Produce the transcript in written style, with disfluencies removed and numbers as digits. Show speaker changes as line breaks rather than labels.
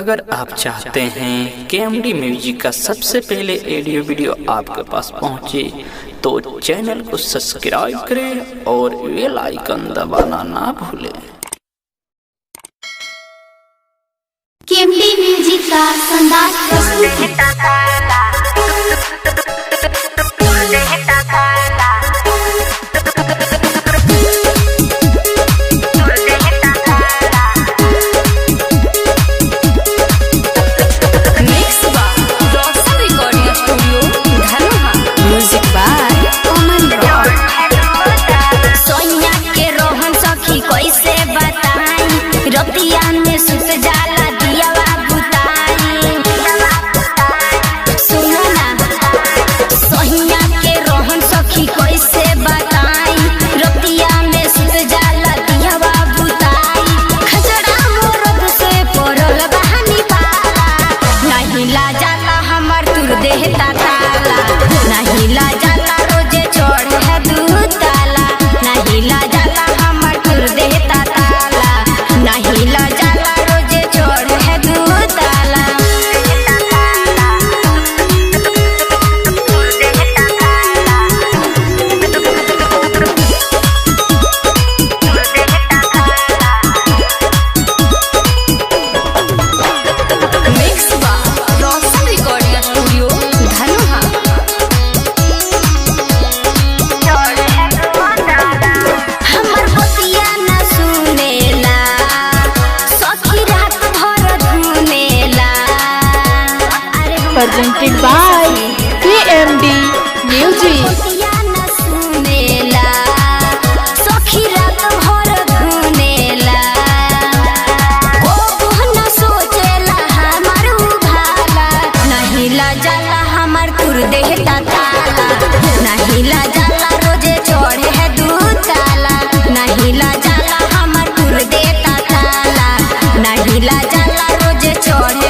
अगर आप चाहते हैं कि एमडी म्यूजिक का सबसे पहले ऑडियो वीडियो आपके पास पहुंचे तो चैनल को सब्सक्राइब करें और बेल आइकन दबाना ना भूलें।
एमडी म्यूजिक का शानदार प्रस्तुति। रतिया में सुत जाला दियावा बुताई, सुनो ना सोहिया के रोहन सखी कैसे बताई। रतिया में सुत जाला दियावा बुताई, खजड़ा मोरद से पड़ल बहानी पाला। नहीं ला जाला हमर तुर देहता ताला, नहीं ला जाला रोजे चढ़ है दू ताला। नहीं ला जाला हमर तुर देहता ताला, नहीं ला जाला रोजे चढ़ है दू ताला। मिक्स बा रॉसन रिकॉर्डिंग स्टूडियो धनुहा। हमर बतिया न सुनेला सखी रात भर धुनेला।
presented by KMD Music।
बतिया न सुनेला सखी रात भर धुनेला। ओ न सोचेला हमर उभाला, नहीं ला जाला हमर तुर देहता ताला। नहीं ला जाला रोजे चढ़े है दू ताला, नहीं ला जाला हमर तुर देहता ताला। नहीं ला जाला रोजे चढ़े